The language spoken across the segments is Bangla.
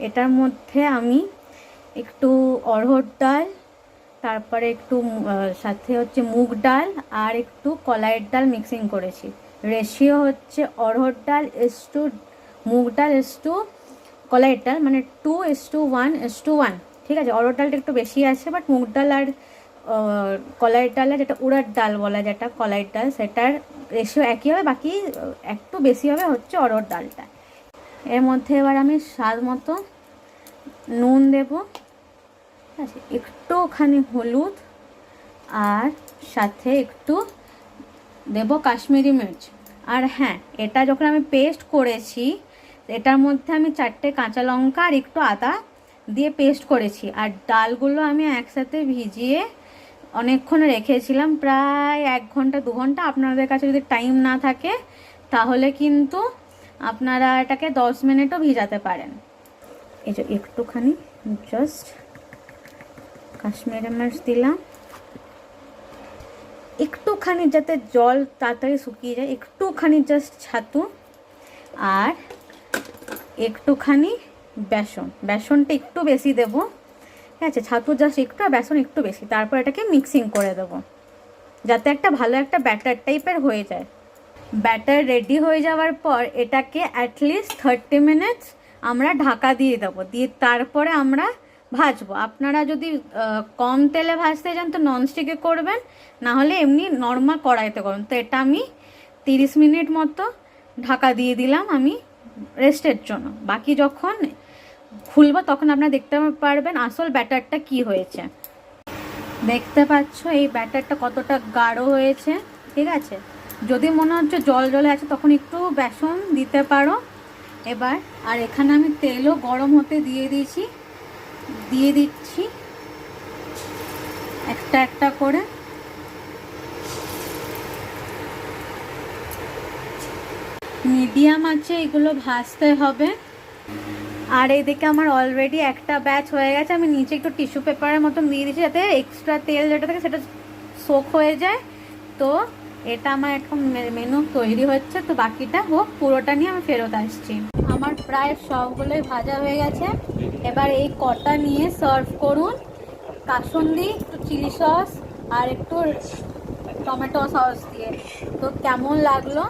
এটার মধ্যে আমি একটু অড়হর ডাল, তারপরে একটু সাথে হচ্ছে মুগ ডাল আর একটু কলাইয়ের ডাল মিক্সিং করেছি। রেশিও হচ্ছে অড়হর ডাল টু মুগ ডাল টু কলাইয়ের ডাল, মানে 2:1:1। ঠিক আছে, অড়হর ডালটা একটু বেশি আছে, বাট মুগ ডাল আর কলাইয়ের ডালের যেটা উড়ার ডাল বলা, যেটা কলাইয়ের ডাল, সেটার রেশিও একই হবে, বাকি একটু বেশি হবে হচ্ছে অড়হর ডালটা। এর মধ্যে এবার আমি স্বাদ মতো নুন দেব, ঠিক আছে, একটুখানি হলুদ, আর সাথে একটু দেব কাশ্মীরি মির্চ। আর হ্যাঁ, এটা যখন আমি পেস্ট করেছি, এটার মধ্যে আমি 4টে কাঁচা লঙ্কা আর একটু আদা দিয়ে পেস্ট করেছি। আর ডালগুলো আমি একসাথে ভিজিয়ে অনেকক্ষণ রেখেছিলাম, প্রায় 1 ঘন্টা 2 ঘন্টা। আপনাদের কাছে যদি টাইম না থাকে তাহলে কিন্তু আপনারা এটাকে 10 মিনিটও ভিজাতে পারেন। এই যে একটুখানি জাস্ট কাশ্মীরি মির্চ দিলাম, একটুখানি যাতে জল তাড়াতাড়ি শুকিয়ে যায়, একটুখানি জাস্ট ছাতু, আর একটুখানি বেসনটা একটু বেশি দেবো, ঠিক আছে, ছাতু জাস্ট একটু আর বেসন একটু বেশি। তারপর এটাকে মিক্সিং করে দেবো যাতে একটা ভালো একটা ব্যাটার টাইপের হয়ে যায়। ব্যাটার রেডি হয়ে যাওয়ার পর এটাকে অ্যাটলিস্ট 30 মিনিটস আমরা ঢাকা দিয়ে দেবো, দিয়ে তারপরে আমরা ভাজবো। আপনারা যদি কম তেলে ভাজতে চান তো ননস্টিকে করবেন, না হলে এমনি নর্মাল কড়াইতে করবেন। তো এটা আমি 30 মিনিট মতো ঢাকা দিয়ে দিলাম আমি রেস্টের জন্য। বাকি যখন খুলবো তখন আপনারা দেখতে পারবেন আসল ব্যাটারটা কি হয়েছে। দেখতে পাচ্ছ এই ব্যাটারটা কতটা গাঢ় হয়েছে, ঠিক আছে। যদি মনে হচ্ছে জল জলে আছে তখন একটু বেসন দিতে পারো এবার। আর এখানে আমি তেলও গরম হতে দিয়ে দিচ্ছি একটা একটা করে। মিডিয়াম আছে এগুলো ভাজতে হবে। আর এইদিকে আমার অলরেডি একটা ব্যাচ হয়ে গেছে, আমি নিচে একটু টিস্যু পেপারের মতন দিয়ে দিচ্ছি যাতে এক্সট্রা তেল যেটা থাকে সেটা সোক হয়ে যায়। তো এটা আমার এখন মেনু তৈরি হচ্ছে, তো বাকিটা হোক, পুরোটা নিয়ে আমি ফেরত আসছি। আমার প্রায় সবগুলোই ভাজা হয়ে গেছে। এবার এই কটা নিয়ে সার্ভ করুন কাসুন্দি, একটু চিলি সস আর একটু টমেটো সস দিয়ে। তো কেমন লাগলো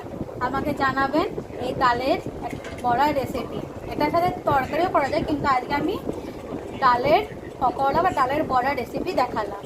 আমাকে জানাবেন এই ডালের বড়া রেসিপি। এটার সাথে তরকারিও করা যায়, কিন্তু আজকে আমি ডালের পকোড়া বা ডালের বড়া রেসিপি দেখালাম।